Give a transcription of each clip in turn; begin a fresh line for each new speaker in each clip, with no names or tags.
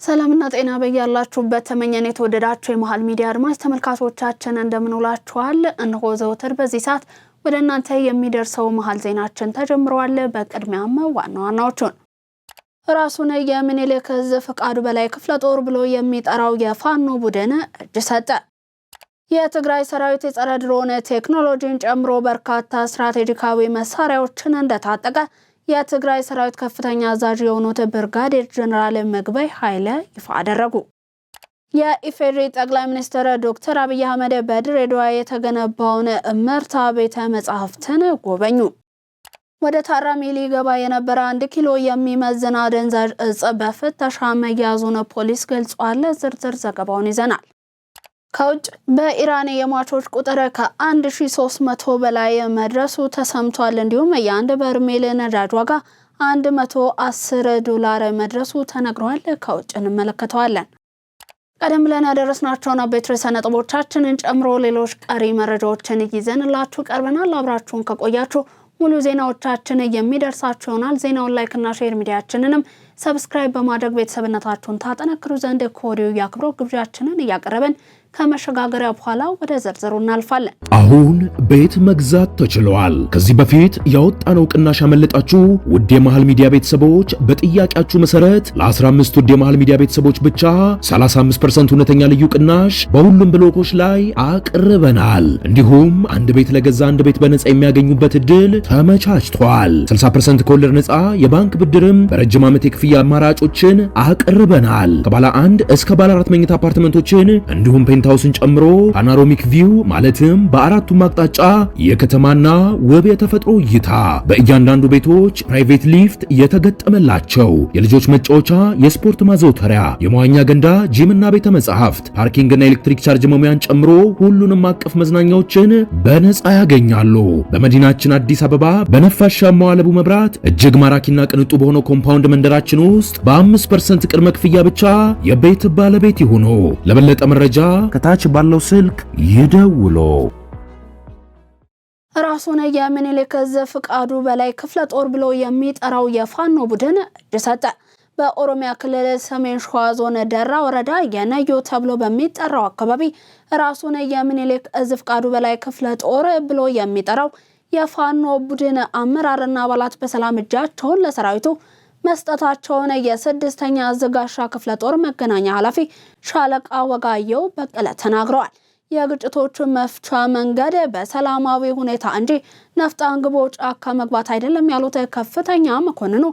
ሰላምና ጤና በያላችሁበት ተመኘን የተወደዳችሁ የመሃል ሚዲያ አድማጭ ተመልካቾቻችን እንደምንውላችኋል። እነሆ ዘወትር በዚህ ሰዓት ወደ እናንተ የሚደርሰው መሃል ዜናችን ተጀምሯል። በቅድሚያም ዋና ዋናዎቹን ራሱን የምኒልክ ዕዝ ፍቃዱ በላይ ክፍለ ጦር ብሎ የሚጠራው የፋኖ ቡድን እጅ ሰጠ። የትግራይ ሰራዊት የጸረ ድሮን ቴክኖሎጂን ጨምሮ በርካታ ስትራቴጂካዊ መሳሪያዎችን እንደታጠቀ የትግራይ ሰራዊት ከፍተኛ አዛዥ የሆኑት ብርጋዴር ጀነራል ምግበይ ኃይለ ይፋ አደረጉ። የኢፌዴሪ ጠቅላይ ሚኒስትር ዶክተር አብይ አህመድ በድሬዳዋ የተገነባውን እምርታ ቤተ መጻሕፍትን ጎበኙ። ወደ ታራሚ ሊገባ የነበረ 1 ኪሎ የሚመዝን አደንዛዥ እጽ በፍተሻ መያዙን ፖሊስ ገልጿል። ዝርዝር ዘገባውን ይዘናል። ከውጭ በኢራን የሟቾች ቁጥር ከ1300 በላይ መድረሱ ተሰምቷል። እንዲሁም የአንድ በርሜል ነዳጅ ዋጋ $110 መድረሱ ተነግሯል። ከውጭ እንመለከተዋለን። ቀደም ብለን ያደረስናቸውን አበይት ርዕሰ ነጥቦቻችንን ጨምሮ ሌሎች ቀሪ መረጃዎችን ይዘንላችሁ ቀርበናል። አብራችሁን ከቆያችሁ ሙሉ ዜናዎቻችን የሚደርሳችሁ ይሆናል። ዜናውን ላይክ እና ሼር ሚዲያችንንም ሰብስክራይብ በማድረግ ቤተሰብነታችሁን ታጠነክሩ ዘንድ ከወዲሁ ያክብሮ ግብዣችንን እያቀረብን ከመሸጋገሪያ በኋላ ወደ ዝርዝሩ እናልፋለን።
አሁን ቤት መግዛት ተችሏል። ከዚህ በፊት ያወጣነው ቅናሽ ያመለጣችሁ ውድ የመሃል ሚዲያ ቤተሰቦች በጥያቄያችሁ መሰረት ለ15 ውድ የመሃል ሚዲያ ቤተሰቦች ብቻ 35% እውነተኛ ልዩ ቅናሽ በሁሉም ብሎኮች ላይ አቅርበናል። እንዲሁም አንድ ቤት ለገዛ አንድ ቤት በነጻ የሚያገኙበት እድል ተመቻችቷል። 60% ከወለድ ነጻ የባንክ ብድርም በረጅም ዓመት የክፍያ አማራጮችን አቅርበናል። ከባለ 1 እስከ ባለ 4 መኝታ አፓርትመንቶችን እንዲሁም ፔንታውስን ጨምሮ ፓኖራሚክ ቪው ማለትም በአራቱም አቅጣጫ የከተማና ውብ የተፈጥሮ እይታ፣ በእያንዳንዱ ቤቶች ፕራይቬት ሊፍት የተገጠመላቸው የልጆች መጫወቻ፣ የስፖርት ማዘውተሪያ፣ የመዋኛ ገንዳ፣ ጂምና ቤተ መጻሕፍት፣ ፓርኪንግና ኤሌክትሪክ ቻርጅ መሙያን ጨምሮ ሁሉንም አቀፍ መዝናኛዎችን በነጻ ያገኛሉ። በመዲናችን አዲስ አበባ በነፋሻማው አለቡ መብራት እጅግ ማራኪና ቅንጡ በሆነው ኮምፓውንድ መንደራችን ውስጥ በ5% ቅድመ ክፍያ ብቻ የቤት ባለቤት ይሁኑ። ለበለጠ መረጃ ከታች ባለው ስልክ ይደውሉ።
ራሱን የምኒልክ ዕዝ ፍቃዱ በላይ ክፍለ ጦር ብሎ የሚጠራው የፋኖ ቡድን እጅ ሰጠ። በኦሮሚያ ክልል ሰሜን ሸዋ ዞን ደራ ወረዳ የነዮ ተብሎ በሚጠራው አካባቢ ራሱን የምኒልክ ዕዝ ፍቃዱ በላይ ክፍለ ጦር ብሎ የሚጠራው የፋኖ ቡድን አመራርና አባላት በሰላም እጃቸውን ለሰራዊቱ መስጠታቸውን የ6ኛ ዕዝ ጋሻ ክፍለ ጦር መገናኛ ኃላፊ ሻለቃ ወጋየው በቀለ ተናግረዋል። የግጭቶቹ መፍቻ መንገድ በሰላማዊ ሁኔታ እንጂ ነፍጥ አንግቦ ጫካ መግባት አይደለም ያሉት ከፍተኛ መኮንኑ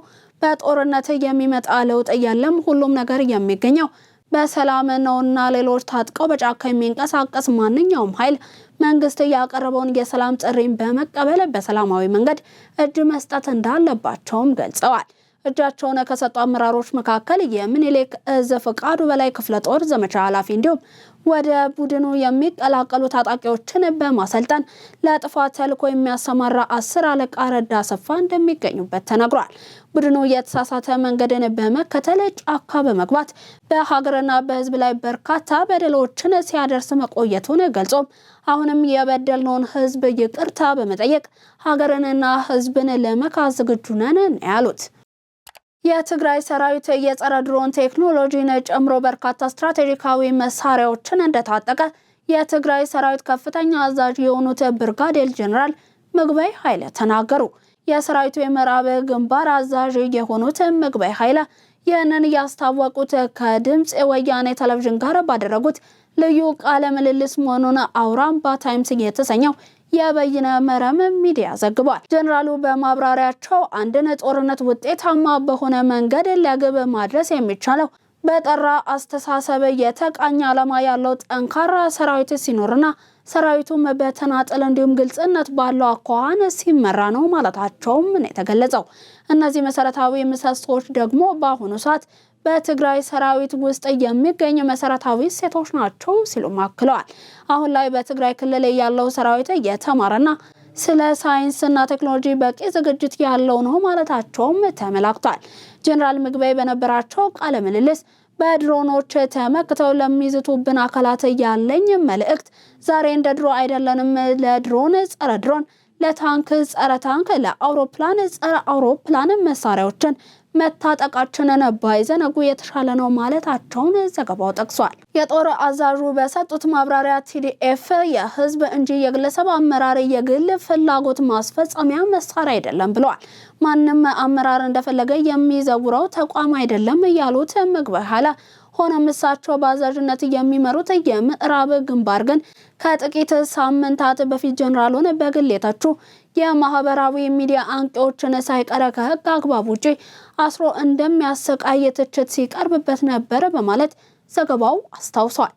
በጦርነት የሚመጣ ለውጥ የለም፣ ሁሉም ነገር የሚገኘው በሰላም ነውና ሌሎች ታጥቀው በጫካ የሚንቀሳቀስ ማንኛውም ኃይል መንግስት ያቀረበውን የሰላም ጥሪን በመቀበል በሰላማዊ መንገድ እጅ መስጠት እንዳለባቸውም ገልጸዋል። እጃቸውን ከሰጡ አመራሮች መካከል የምኒልክ ዕዝ ፍቃዱ በላይ ክፍለ ጦር ዘመቻ ኃላፊ እንዲሁም ወደ ቡድኑ የሚቀላቀሉ ታጣቂዎችን በማሰልጠን ለጥፋት ተልዕኮ የሚያሰማራ 10 አለቃ ረዳ ሰፋ እንደሚገኙበት ተነግሯል። ቡድኑ የተሳሳተ መንገድን በመከተል ጫካ በመግባት በሀገርና በሕዝብ ላይ በርካታ በደሎችን ሲያደርስ መቆየቱን ገልጾም አሁንም የበደልነውን ሕዝብ ይቅርታ በመጠየቅ ሀገርንና ሕዝብን ለመካስ ዝግጁ ነን ያሉት የትግራይ ሰራዊት የጸረ ድሮን ቴክኖሎጂን ጨምሮ በርካታ ስትራቴጂካዊ መሳሪያዎችን እንደታጠቀ የትግራይ ሰራዊት ከፍተኛ አዛዥ የሆኑት ብርጋዴር ጀነራል ምግበይ ኃይለ ተናገሩ። የሰራዊቱ የምዕራብ ግንባር አዛዥ የሆኑት ምግበይ ኃይለ ይህንን ያስታወቁት ከድምጽ ወያኔ ቴሌቪዥን ጋር ባደረጉት ልዩ ቃለ ምልልስ መሆኑን አውራምባ ታይምስ የተሰኘው የበይነ መረብ ሚዲያ ዘግቧል። ጀነራሉ በማብራሪያቸው አንድን ጦርነት ውጤታማ በሆነ መንገድ ለግብ ማድረስ የሚቻለው በጠራ አስተሳሰብ የተቃኘ ዓላማ ያለው ጠንካራ ሰራዊት ሲኖርና ሰራዊቱም በተናጠል እንዲሁም ግልጽነት ባለው አኳኋን ሲመራ ነው ማለታቸውም ነው የተገለጸው። እነዚህ መሰረታዊ ምሰሶች ደግሞ በአሁኑ ሰዓት በትግራይ ሰራዊት ውስጥ የሚገኙ መሰረታዊ እሴቶች ናቸው ሲሉ አክለዋል። አሁን ላይ በትግራይ ክልል ያለው ሰራዊት የተማረና ስለ ሳይንስና ቴክኖሎጂ በቂ ዝግጅት ያለው ነው ማለታቸውም ተመላክቷል። ጀነራል ምግበይ በነበራቸው ቃለ ምልልስ በድሮኖች ተመክተው ለሚዝቱብን አካላት ያለኝ መልእክት ዛሬ እንደ ድሮ አይደለንም። ለድሮን ጸረ ድሮን፣ ለታንክ ጸረ ታንክ፣ ለአውሮፕላን ጸረ አውሮፕላን መሳሪያዎችን መታጠቃችንን ባይዘነጉ የተሻለ ነው ማለታቸውን ዘገባው ጠቅሷል። የጦር አዛዡ በሰጡት ማብራሪያ TDF የህዝብ እንጂ የግለሰብ አመራር የግል ፍላጎት ማስፈጸሚያ መሳሪያ አይደለም ብለዋል። ማንም አመራር እንደፈለገ የሚዘውረው ተቋም አይደለም ያሉት ምግበይ ኃይለ ሆኖም እሳቸው በአዛዥነት የሚመሩት የምዕራብ ግንባር ግን ከጥቂት ሳምንታት በፊት ጀነራሉን በግል የተቹ የማህበራዊ ሚዲያ አንቂዎችን ሳይቀር ከህግ አግባብ ውጪ አስሮ እንደሚያሰቃይ ትችት ሲቀርብበት ነበር በማለት ዘገባው አስታውሷል።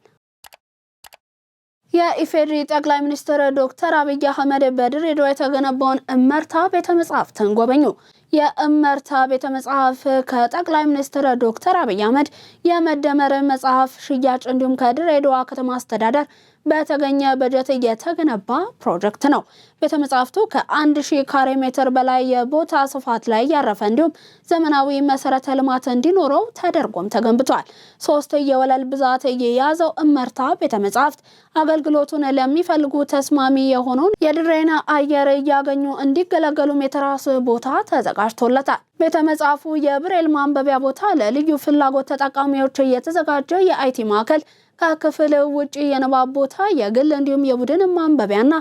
የኢፌዴሪ ጠቅላይ ሚኒስትር ዶክተር አብይ አህመድ በድሬዳዋ የተገነባውን እመርታ ቤተመጻሕፍትን ጎበኙ። የእመርታ ቤተመጻሕፍት ከጠቅላይ ሚኒስትር ዶክተር አብይ አህመድ የመደመር መጽሐፍ ሽያጭ እንዲሁም ከድሬዳዋ ከተማ አስተዳደር በተገኘ በጀት የተገነባ ፕሮጀክት ነው። ቤተመጻሕፍቱ ከ1000 ካሬ ሜትር በላይ የቦታ ስፋት ላይ ያረፈ እንዲሁም ዘመናዊ መሰረተ ልማት እንዲኖረው ተደርጎም ተገንብቷል። 3 የወለል ብዛት የያዘው እመርታ ቤተመጻሕፍት አገልግሎቱን ለሚፈልጉ ተስማሚ የሆነውን የድሬን አየር እያገኙ እንዲገለገሉም የተራስ ቦታ ተዘጋጅቶለታል። ቤተመጻሕፍቱ የብሬል ማንበቢያ ቦታ፣ ለልዩ ፍላጎት ተጠቃሚዎች የተዘጋጀ የአይቲ ማዕከል፣ ከክፍል ውጪ የንባብ ቦታ፣ የግል እንዲሁም የቡድን ማንበቢያና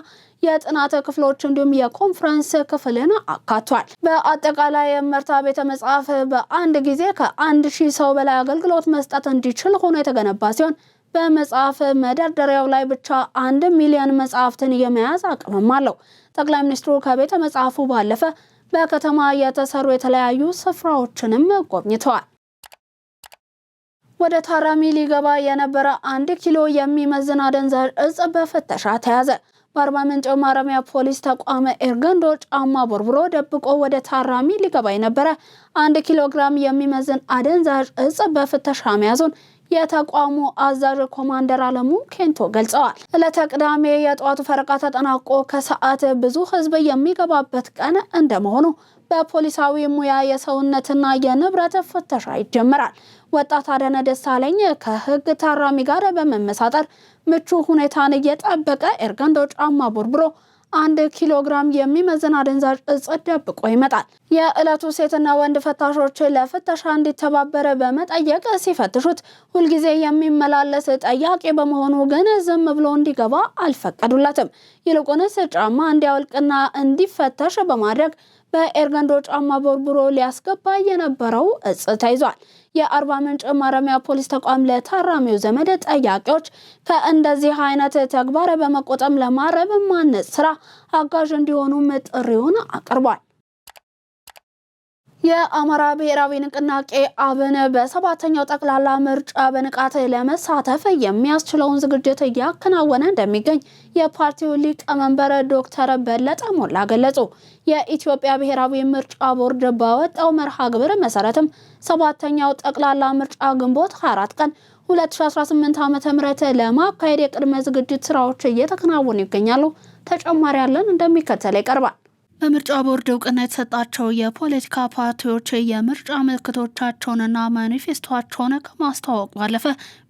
የጥናት ክፍሎች እንዲሁም የኮንፈረንስ ክፍልን አካቷል። በአጠቃላይ እመርታ ቤተመጻሕፍት በአንድ ጊዜ ከ1000 ሰው በላይ አገልግሎት መስጠት እንዲችል ሆኖ የተገነባ ሲሆን በመጽሐፍ መደርደሪያው ላይ ብቻ 1 ሚሊዮን መጽሐፍትን የመያዝ አቅምም አለው። ጠቅላይ ሚኒስትሩ ከቤተመጻሕፍቱ ባለፈ በከተማ የተሰሩ የተለያዩ ስፍራዎችንም ጎብኝተዋል። ወደ ታራሚ ሊገባ የነበረ 1 ኪሎ የሚመዝን አደንዛዥ እጽ በፍተሻ ተያዘ። በአርባ ምንጭ ማረሚያ ፖሊስ ተቋም ኤርገንዶ ጫማ ቦርብሮ ደብቆ ወደ ታራሚ ሊገባ የነበረ 1 ኪሎ ግራም የሚመዝን አደንዛዥ እጽ በፍተሻ መያዙን የተቋሙ አዛዥ ኮማንደር አለሙ ኬንቶ ገልጸዋል። ዕለተ ቅዳሜ የጧቱ ፈረቃ ተጠናቆ ከሰዓት ብዙ ህዝብ የሚገባበት ቀን እንደመሆኑ በፖሊሳዊ ሙያ የሰውነትና የንብረት ፍተሻ ይጀምራል። ወጣት አዳነ ደሳለኝ ከህግ ታራሚ ጋር በመመሳጠር ምቹ ሁኔታን እየጠበቀ ኤርገንዶ ጫማ ቦርብሮ 1 ኪሎ ግራም የሚመዝን አደንዛዥ እጽ ደብቆ ይመጣል። የዕለቱ ሴትና ወንድ ፈታሾች ለፍተሻ እንዲተባበረ በመጠየቅ ሲፈትሹት ሁልጊዜ የሚመላለስ ጠያቂ በመሆኑ ግን ዝም ብሎ እንዲገባ አልፈቀዱለትም። ይልቁንስ ጫማ እንዲያወልቅና እንዲፈተሽ በማድረግ በኤርገንዶ ጫማ ቦርብሮ ሊያስገባ የነበረው እጽ ተይዟል። የአርባ ምንጭ ማረሚያ ፖሊስ ተቋም ለታራሚው ዘመድ ጠያቂዎች ከእንደዚህ አይነት ተግባር በመቆጠብ ለማረብ ማነጽ ስራ አጋዥ እንዲሆኑ ጥሪውን አቅርቧል። የአማራ ብሔራዊ ንቅናቄ አብን በ7ኛው ጠቅላላ ምርጫ በንቃት ለመሳተፍ የሚያስችለውን ዝግጅት እያከናወነ እንደሚገኝ የፓርቲው ሊቀመንበር ዶክተር በለጠ ሞላ ገለጹ። የኢትዮጵያ ብሔራዊ ምርጫ ቦርድ ባወጣው መርሃ ግብር መሰረትም 7ኛው ጠቅላላ ምርጫ ግንቦት 24 ቀን 2018 ዓ.ም ለማካሄድ የቅድመ ዝግጅት ስራዎች እየተከናወኑ ይገኛሉ። ተጨማሪ ያለን እንደሚከተለው ይቀርባል። በምርጫ ቦርድ እውቅና የተሰጣቸው የፖለቲካ ፓርቲዎች የምርጫ ምልክቶቻቸውንና ማኒፌስቶቸውን ከማስተዋወቅ ባለፈ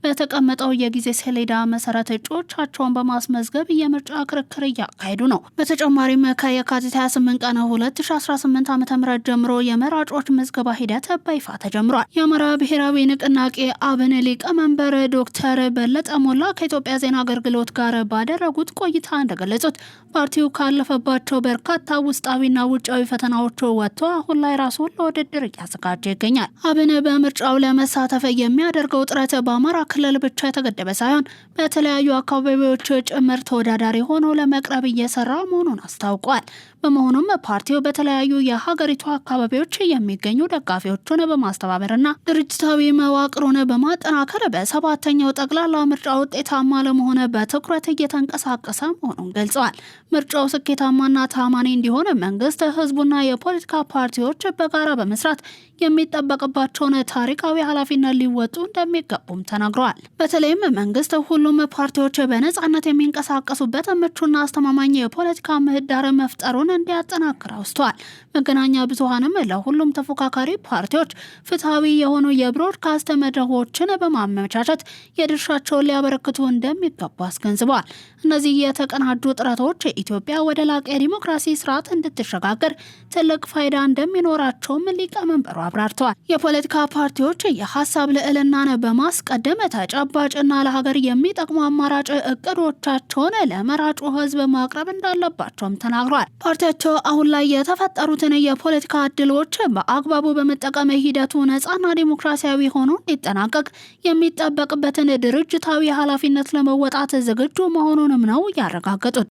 በተቀመጠው የጊዜ ሰሌዳ መሰረት እጩዎቻቸውን በማስመዝገብ የምርጫ ክርክር እያካሄዱ ነው። በተጨማሪም ከየካቲት 28 ቀን 2018 ዓ.ም ጀምሮ የመራጮች ምዝገባ ሂደት በይፋ ተጀምሯል። የአማራ ብሔራዊ ንቅናቄ አብን ሊቀመንበር ዶክተር በለጠ ሞላ ከኢትዮጵያ ዜና አገልግሎት ጋር ባደረጉት ቆይታ እንደገለጹት ፓርቲው ካለፈባቸው በርካታ ውስጣዊና ውጫዊ ፈተናዎች ወጥቶ አሁን ላይ ራሱን ለውድድር እያዘጋጀ ይገኛል። አብን በምርጫው ለመሳተፍ የሚያደርገው ጥረት በአማራ ክልል ብቻ የተገደበ ሳይሆን በተለያዩ አካባቢዎች ጭምር ተወዳዳሪ ሆኖ ለመቅረብ እየሰራ መሆኑን አስታውቋል። በመሆኑም ፓርቲው በተለያዩ የሀገሪቱ አካባቢዎች የሚገኙ ደጋፊዎቹን በማስተባበርና ድርጅታዊ መዋቅሩን በማጠናከር በ7ኛው ጠቅላላ ምርጫ ውጤታማ ለመሆን በትኩረት እየተንቀሳቀሰ መሆኑን ገልጸዋል። ምርጫው ስኬታማና ታማኒ እንዲሆን መንግስት፣ ህዝቡና የፖለቲካ ፓርቲዎች በጋራ በመስራት የሚጠበቅባቸውን ታሪካዊ ኃላፊነት ሊወጡ እንደሚገቡም ተናግረዋል። ተናግረዋል። በተለይም መንግስት ሁሉም ፓርቲዎች በነጻነት የሚንቀሳቀሱበት ምቹና አስተማማኝ የፖለቲካ ምህዳር መፍጠሩን እንዲያጠናክር አውስተዋል። መገናኛ ብዙሃንም ለሁሉም ተፎካካሪ ፓርቲዎች ፍትሃዊ የሆኑ የብሮድካስት መድረኮችን በማመቻቸት የድርሻቸውን ሊያበረክቱ እንደሚገባ አስገንዝበዋል። እነዚህ የተቀናጁ ጥረቶች ኢትዮጵያ ወደ ላቀ የዲሞክራሲ ስርዓት እንድትሸጋገር ትልቅ ፋይዳ እንደሚኖራቸውም ሊቀመንበሩ አብራርተዋል። የፖለቲካ ፓርቲዎች የሀሳብ ልዕልናን በማስቀደም ተጨባጭና ለሀገር የሚጠቅሙ አማራጭ እቅዶቻቸውን ለመራጩ ህዝብ ማቅረብ እንዳለባቸውም ተናግረዋል። ፓርቲያቸው አሁን ላይ የተፈጠሩትን የፖለቲካ እድሎች በአግባቡ በመጠቀም ሂደቱ ነጻና ዲሞክራሲያዊ ሆኖ እንዲጠናቀቅ የሚጠበቅበትን ድርጅታዊ ኃላፊነት ለመወጣት ዝግጁ መሆኑንም ነው ያረጋገጡት።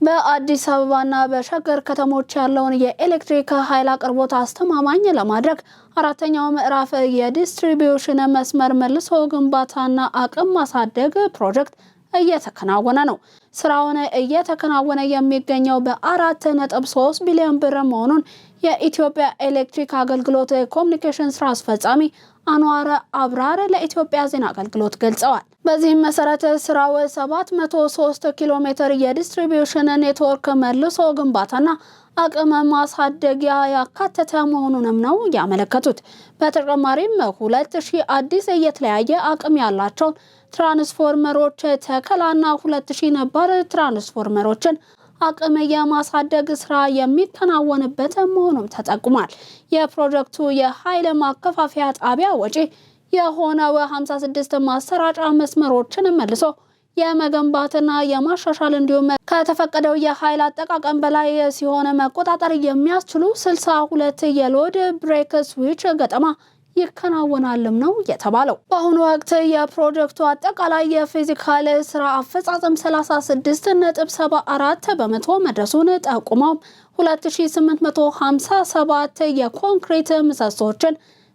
በአዲስ አበባና በሸገር ከተሞች ያለውን የኤሌክትሪክ ኃይል አቅርቦት አስተማማኝ ለማድረግ አራተኛው ምዕራፍ የዲስትሪቢዩሽን መስመር መልሶ ግንባታና አቅም ማሳደግ ፕሮጀክት እየተከናወነ ነው። ስራውን እየተከናወነ የሚገኘው በ4.3 ቢሊዮን ብር መሆኑን የኢትዮጵያ ኤሌክትሪክ አገልግሎት ኮሚኒኬሽን ስራ አስፈጻሚ አንዋር አብራር ለኢትዮጵያ ዜና አገልግሎት ገልጸዋል። በዚህም መሰረት ስራው 703 ኪሎ ሜትር የዲስትሪቢዩሽን ኔትወርክ መልሶ ግንባታና አቅም ማሳደጊያ ያካተተ መሆኑንም ነው ያመለከቱት። በተጨማሪም 2000 አዲስ የተለያየ አቅም ያላቸው ትራንስፎርመሮች ተከላና 2000 ነባር ትራንስፎርመሮችን አቅም የማሳደግ ስራ የሚከናወንበት መሆኑም ተጠቁሟል። የፕሮጀክቱ የኃይል ማከፋፈያ ጣቢያ ወጪ የሆነው 56 ማሰራጫ መስመሮችን መልሶ የመገንባትና የማሻሻል እንዲሁም ከተፈቀደው የኃይል አጠቃቀም በላይ ሲሆን መቆጣጠር የሚያስችሉ 62 የሎድ ብሬክ ስዊች ገጠማ ይከናወናልም ነው የተባለው። በአሁኑ ወቅት የፕሮጀክቱ አጠቃላይ የፊዚካል ስራ አፈጻጸም 36.74 በመቶ መድረሱን ጠቁመው 2857 የኮንክሪት ምሰሶችን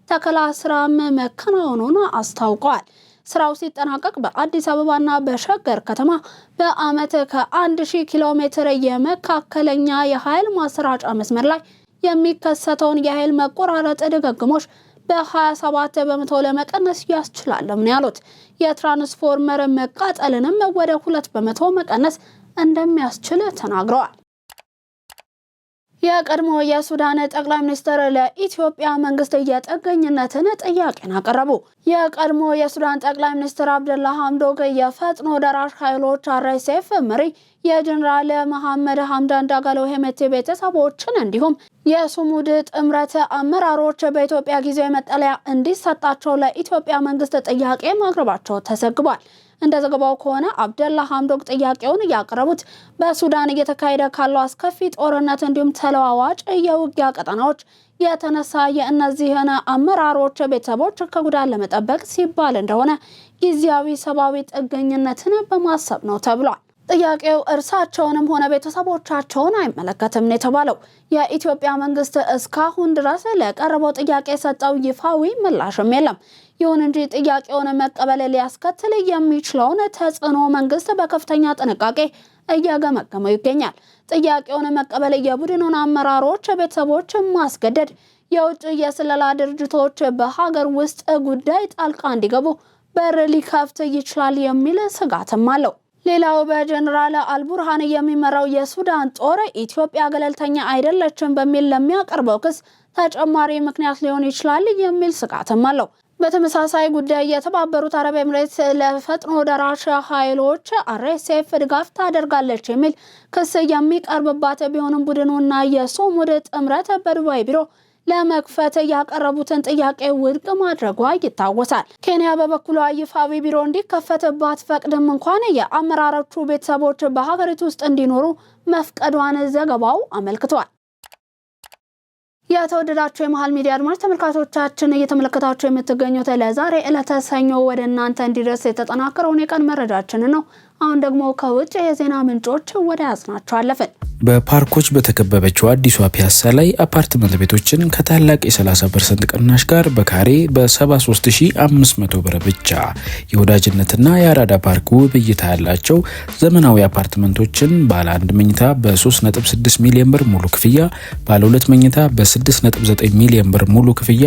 ተከላ ስራም መከናወኑን አስታውቀዋል። ስራው ሲጠናቀቅ በአዲስ አበባና በሸገር ከተማ በአመት ከ1000 ኪሎ ሜትር የመካከለኛ የኃይል ማሰራጫ መስመር ላይ የሚከሰተውን የኃይል መቆራረጥ ድግግሞሽ በ27 በመቶ ለመቀነስ ያስችላልም ነው ያሉት። የትራንስፎርመር መቃጠልንም ወደ 2 በመቶ መቀነስ እንደሚያስችል ተናግረዋል። የቀድሞ የሱዳን ጠቅላይ ሚኒስትር ለኢትዮጵያ መንግስት የጥገኝነትን ጥያቄን አቀረቡ። የቀድሞ የሱዳን ጠቅላይ ሚኒስትር አብደላ ሐምዶክ የፈጥኖ ደራሽ ኃይሎች አርኤስኤፍ መሪ የጀነራል መሐመድ ሐምዳን ዳጋሎ ሄሜቲ ቤተሰቦችን እንዲሁም የሱሙድ ጥምረት አመራሮች በኢትዮጵያ ጊዜያዊ መጠለያ እንዲሰጣቸው ለኢትዮጵያ መንግስት ጥያቄ ማቅረባቸው ተዘግቧል። እንደ ዘገባው ከሆነ አብደላ ሐምዶክ ጥያቄውን ያቀረቡት በሱዳን እየተካሄደ ካለው አስከፊ ጦርነት እንዲሁም ተለዋዋጭ የውጊያ ቀጠናዎች የተነሳ የእነዚህን አመራሮች ቤተሰቦች ከጉዳት ለመጠበቅ ሲባል እንደሆነ ጊዜያዊ ሰብአዊ ጥገኝነትን በማሰብ ነው ተብሏል። ጥያቄው እርሳቸውንም ሆነ ቤተሰቦቻቸውን አይመለከትም ነው የተባለው። የኢትዮጵያ መንግስት እስካሁን ድረስ ለቀረበው ጥያቄ የሰጠው ይፋዊ ምላሽም የለም። ይሁን እንጂ ጥያቄውን መቀበል ሊያስከትል የሚችለውን ተጽዕኖ መንግስት በከፍተኛ ጥንቃቄ እያገመገመው ይገኛል። ጥያቄውን መቀበል የቡድኑን አመራሮች ቤተሰቦች ማስገደድ፣ የውጭ የስለላ ድርጅቶች በሀገር ውስጥ ጉዳይ ጣልቃ እንዲገቡ በር ሊከፍት ይችላል የሚል ስጋትም አለው። ሌላው በጀነራል አልቡርሃን የሚመራው የሱዳን ጦር ኢትዮጵያ ገለልተኛ አይደለችም በሚል ለሚያቀርበው ክስ ተጨማሪ ምክንያት ሊሆን ይችላል የሚል ስጋትም አለው። በተመሳሳይ ጉዳይ የተባበሩት አረብ ኤምሬትስ ለፈጥኖ ደራሽ ኃይሎች አርኤስኤፍ ድጋፍ ታደርጋለች የሚል ክስ የሚቀርብባት ቢሆንም ቡድኑና የሱሙድ ጥምረት በዱባይ ቢሮ ለመክፈት ያቀረቡትን ጥያቄ ውድቅ ማድረጓ ይታወሳል። ኬንያ በበኩሏ ይፋዊ ቢሮ እንዲከፈትባት ፈቅድም እንኳን የአመራሮቹ ቤተሰቦች በሀገሪቱ ውስጥ እንዲኖሩ መፍቀዷን ዘገባው አመልክቷል። የተወደዳችሁ የመሃል ሚዲያ አድማጭ ተመልካቾቻችን እየተመለከታችሁ የምትገኙት ለዛሬ ዕለተ ሰኞ ወደ እናንተ እንዲደርስ የተጠናከረውን የቀን መረጃችንን ነው። አሁን ደግሞ ከውጭ የዜና ምንጮች ወደ ያዝናቸው አለፍን።
በፓርኮች በተከበበችው አዲሷ ፒያሳ ላይ አፓርትመንት ቤቶችን ከታላቅ የ30% ቅናሽ ጋር በካሬ በ73500 ብር ብቻ የወዳጅነትና የአራዳ ፓርክ ውብ እይታ ያላቸው ዘመናዊ አፓርትመንቶችን ባለ 1 መኝታ በ3.6 ሚሊዮን ብር ሙሉ ክፍያ፣ ባለ 2 መኝታ በ6.9 ሚሊዮን ብር ሙሉ ክፍያ፣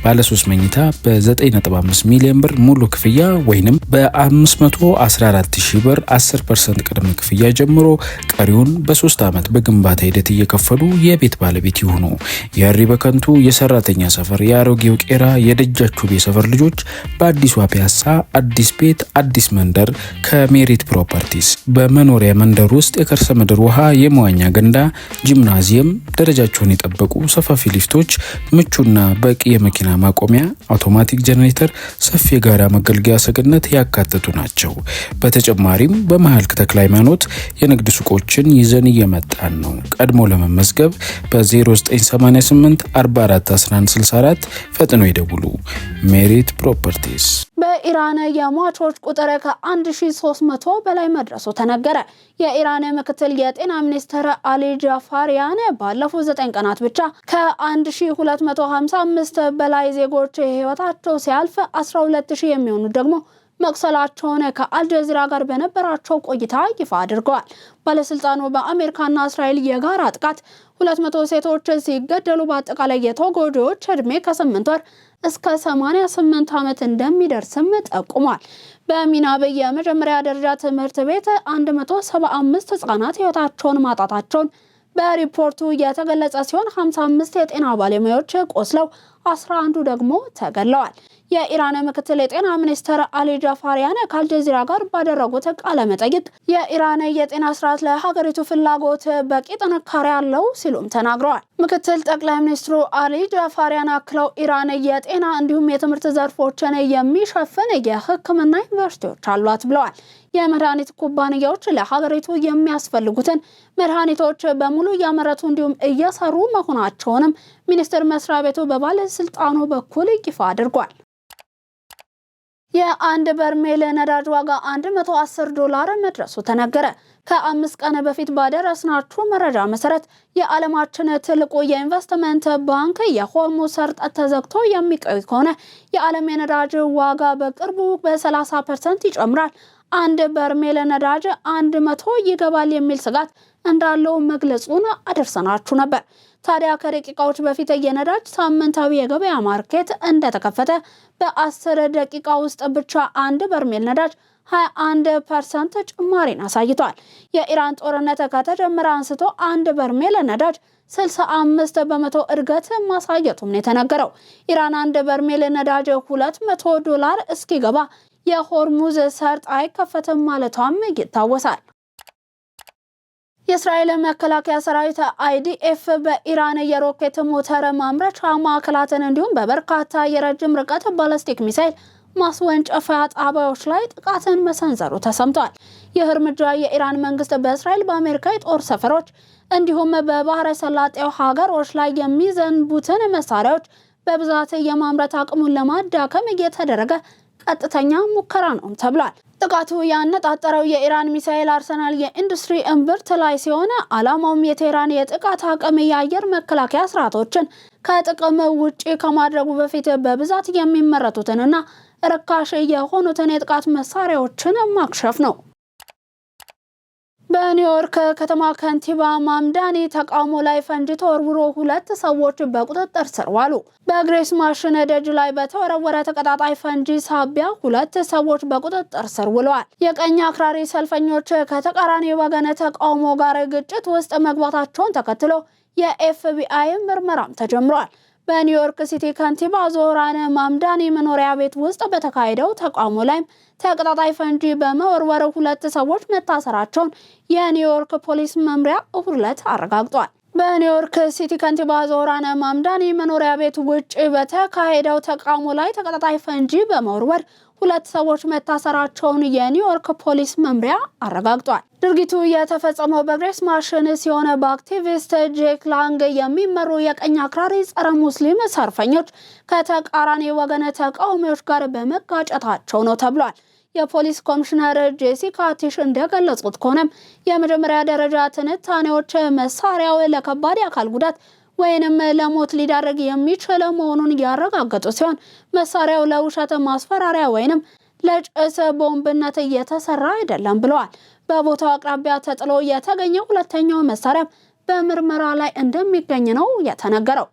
ባለ 3 መኝታ በ9.5 ሚሊዮን ብር ሙሉ ክፍያ ወይንም በ514000 ብር 10% ቅድመ ክፍያ ጀምሮ ቀሪውን በ3 ዓመት በግንባታ ሂደት እየከፈሉ የቤት ባለቤት ይሁኑ። የሪ በከንቱ የሰራተኛ ሰፈር የአሮጌው ቄራ የደጃችሁ ቤት ሰፈር ልጆች በአዲሷ ፒያሳ አዲስ ቤት አዲስ መንደር ከሜሪት ፕሮፐርቲስ በመኖሪያ መንደር ውስጥ የከርሰ ምድር ውሃ፣ የመዋኛ ገንዳ፣ ጂምናዚየም፣ ደረጃቸውን የጠበቁ ሰፋፊ ሊፍቶች፣ ምቹና በቂ የመኪና ማቆሚያ፣ አውቶማቲክ ጀነሬተር፣ ሰፊ የጋራ መገልገያ ሰገነት ያካተቱ ናቸው። በተጨማሪም በመሃል ተክለ ሃይማኖት የንግድ ሱቆችን ይዘን እየመጣን ነው። ቀድሞ ለመመዝገብ በ0988 44 1164 ፈጥኖ ይደውሉ። ሜሪት ፕሮፐርቲስ።
በኢራን የሟቾች ቁጥር ከ1300 በላይ መድረሱ ተነገረ። የኢራን ምክትል የጤና ሚኒስትር አሊ ጃፋሪያን ባለፉት 9 ቀናት ብቻ ከ1255 በላይ ዜጎች ህይወታቸው ሲያልፍ 12000 የሚሆኑ ደግሞ መቅሰላቸውን ከአልጀዚራ ጋር በነበራቸው ቆይታ ይፋ አድርገዋል። ባለስልጣኑ በአሜሪካና እስራኤል የጋራ ጥቃት 200 ሴቶች ሲገደሉ በአጠቃላይ የተጎጂዎች እድሜ ከ8 ወር እስከ 88 ዓመት እንደሚደርስም ጠቁሟል። በሚናብ የመጀመሪያ ደረጃ ትምህርት ቤት 175 ህጻናት ህይወታቸውን ማጣታቸውን በሪፖርቱ የተገለጸ ሲሆን 55 የጤና ባለሙያዎች ቆስለው 11 ደግሞ ተገድለዋል። የኢራን ምክትል የጤና ሚኒስትር አሊ ጃፋሪያን ከአልጀዚራ ጋር ባደረጉት ቃለ መጠይቅ የኢራን የጤና ስርዓት ለሀገሪቱ ፍላጎት በቂ ጥንካሬ ያለው ሲሉም ተናግረዋል። ምክትል ጠቅላይ ሚኒስትሩ አሊ ጃፋሪያን አክለው ኢራን የጤና እንዲሁም የትምህርት ዘርፎችን የሚሸፍን የሕክምና ዩኒቨርሲቲዎች አሏት ብለዋል። የመድኃኒት ኩባንያዎች ለሀገሪቱ የሚያስፈልጉትን መድኃኒቶች በሙሉ እያመረቱ እንዲሁም እየሰሩ መሆናቸውንም ሚኒስቴር መስሪያ ቤቱ በባለስልጣኑ በኩል ይፋ አድርጓል። የአንድ በርሜል ነዳጅ ዋጋ $110 መድረሱ ተነገረ። ከ5 ቀን በፊት ባደረስናችሁ መረጃ መሰረት የዓለማችን ትልቁ የኢንቨስትመንት ባንክ የሆርሙዝ ሰርጥ ተዘግቶ የሚቆይ ከሆነ የዓለም የነዳጅ ዋጋ በቅርቡ በ30% ይጨምራል፣ አንድ በርሜል ነዳጅ 100 ይገባል የሚል ስጋት እንዳለው መግለጹን አደረሰናችሁ ነበር። ታዲያ ከደቂቃዎች በፊት የነዳጅ ሳምንታዊ የገበያ ማርኬት እንደተከፈተ በ10 ደቂቃ ውስጥ ብቻ አንድ በርሜል ነዳጅ 21% ጭማሪን አሳይቷል። የኢራን ጦርነት ከተጀመረ አንስቶ አንድ በርሜል ነዳጅ 65 በመቶ እድገት ማሳየቱም የተነገረው። ኢራን አንድ በርሜል ነዳጅ $200 እስኪገባ የሆርሙዝ ሰርጥ አይከፈትም ማለቷም ይታወሳል። የእስራኤል መከላከያ ሰራዊት አይዲኤፍ በኢራን የሮኬት ሞተር ማምረቻ ማዕከላትን እንዲሁም በበርካታ የረጅም ርቀት ባላስቲክ ሚሳይል ማስወንጨፊያ ጣቢያዎች ላይ ጥቃትን መሰንዘሩ ተሰምቷል። ይህ እርምጃ የኢራን መንግስት በእስራኤል በአሜሪካ የጦር ሰፈሮች እንዲሁም በባህረ ሰላጤው ሀገሮች ላይ የሚዘንቡትን መሳሪያዎች በብዛት የማምረት አቅሙን ለማዳከም እየተደረገ ቀጥተኛ ሙከራ ነው ተብሏል። ጥቃቱ ያነጣጠረው የኢራን ሚሳኤል አርሰናል የኢንዱስትሪ እምብርት ላይ ሲሆን ዓላማውም የቴህራን የጥቃት አቅም የአየር መከላከያ ስርዓቶችን ከጥቅም ውጪ ከማድረጉ በፊት በብዛት የሚመረቱትንና ርካሽ የሆኑትን የጥቃት መሳሪያዎችን ማክሸፍ ነው። በኒውዮርክ ከተማ ከንቲባ ማምዳኒ ተቃውሞ ላይ ፈንጂ ተወርውሮ 2 ሰዎች በቁጥጥር ስር ዋሉ። በግሬስ ማሽን ደጅ ላይ በተወረወረ ተቀጣጣይ ፈንጂ ሳቢያ 2 ሰዎች በቁጥጥር ስር ውለዋል። የቀኝ አክራሪ ሰልፈኞች ከተቃራኒ ወገን ተቃውሞ ጋር ግጭት ውስጥ መግባታቸውን ተከትሎ የኤፍቢአይ ምርመራም ተጀምሯል። በኒውዮርክ ሲቲ ከንቲባ ዞህራን ማምዳኒ መኖሪያ ቤት ውስጥ በተካሄደው ተቃውሞ ላይም ተቀጣጣይ ፈንጂ በመወርወር 2 ሰዎች መታሰራቸውን የኒውዮርክ ፖሊስ መምሪያ እሁድ ዕለት አረጋግጧል። በኒውዮርክ ሲቲ ከንቲባ ዞህራን ማምዳኒ መኖሪያ ቤት ውጭ በተካሄደው ተቃውሞ ላይ ተቀጣጣይ ፈንጂ በመወርወር 2 ሰዎች መታሰራቸውን የኒውዮርክ ፖሊስ መምሪያ አረጋግጧል። ድርጊቱ የተፈጸመው በግሬስ ማሽን ሲሆን በአክቲቪስት ጄክ ላንግ የሚመሩ የቀኝ አክራሪ ጸረ ሙስሊም ሰልፈኞች ከተቃራኒ ወገን ተቃዋሚዎች ጋር በመጋጨታቸው ነው ተብሏል። የፖሊስ ኮሚሽነር ጄሲካ ቲሽ እንደገለጹት ከሆነም የመጀመሪያ ደረጃ ትንታኔዎች መሳሪያው ለከባድ አካል ጉዳት ወይንም ለሞት ሊዳረግ የሚችል መሆኑን ያረጋገጡ ሲሆን መሳሪያው ለውሸት ማስፈራሪያ ወይንም ለጭስ ቦምብነት እየተሰራ አይደለም ብለዋል። በቦታው አቅራቢያ ተጥሎ የተገኘው ሁለተኛው መሳሪያ በምርመራ ላይ እንደሚገኝ ነው የተነገረው።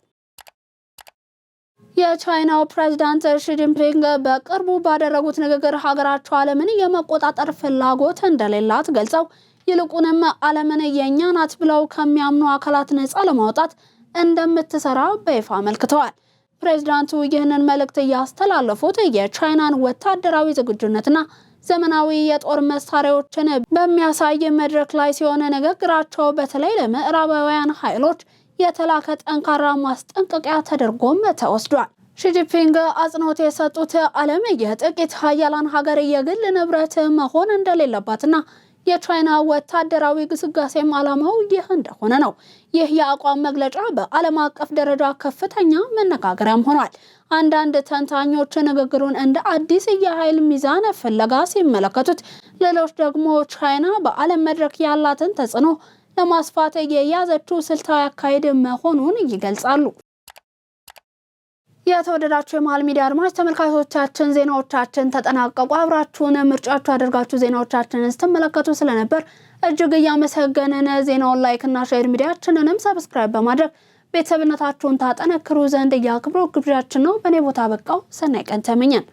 የቻይናው ፕሬዝዳንት ሺጂንፒንግ በቅርቡ ባደረጉት ንግግር ሀገራቸው ዓለምን የመቆጣጠር ፍላጎት እንደሌላት ገልጸው ይልቁንም ዓለምን የኛ ናት ብለው ከሚያምኑ አካላት ነፃ ለማውጣት እንደምትሰራ በይፋ አመልክተዋል። ፕሬዝዳንቱ ይህንን መልእክት ያስተላለፉት የቻይናን ወታደራዊ ዝግጁነትና ዘመናዊ የጦር መሳሪያዎችን በሚያሳይ መድረክ ላይ ሲሆን ንግግራቸው በተለይ ለምዕራባውያን ኃይሎች የተላከ ጠንካራ ማስጠንቀቂያ ተደርጎም ተወስዷል። ሺጂንፒንግ አጽንኦት የሰጡት ዓለም የጥቂት ሀያላን ሀገር የግል ንብረት መሆን እንደሌለባትና የቻይና ወታደራዊ ግስጋሴም ዓላማው ይህ እንደሆነ ነው። ይህ የአቋም መግለጫ በዓለም አቀፍ ደረጃ ከፍተኛ መነጋገሪያም ሆኗል። አንዳንድ ተንታኞች ንግግሩን እንደ አዲስ የኃይል ሚዛን ፍለጋ ሲመለከቱት፣ ሌሎች ደግሞ ቻይና በዓለም መድረክ ያላትን ተጽዕኖ ለማስፋት የያዘችው ስልታዊ አካሄድ መሆኑን ይገልጻሉ። የተወደዳችሁ የመሃል ሚዲያ አድማጭ ተመልካቾቻችን ዜናዎቻችን ተጠናቀቁ። አብራችሁን ምርጫችሁ አድርጋችሁ ዜናዎቻችንን ስትመለከቱ ስለነበር እጅግ እያመሰገንን ዜናውን ላይክ እና ሼር ሚዲያችንንም ሰብስክራይብ በማድረግ ቤተሰብነታችሁን ታጠነክሩ ዘንድ የአክብሮት ግብዣችን ነው። በኔ ቦታ በቃው። ሰናይ ቀን ተመኘን።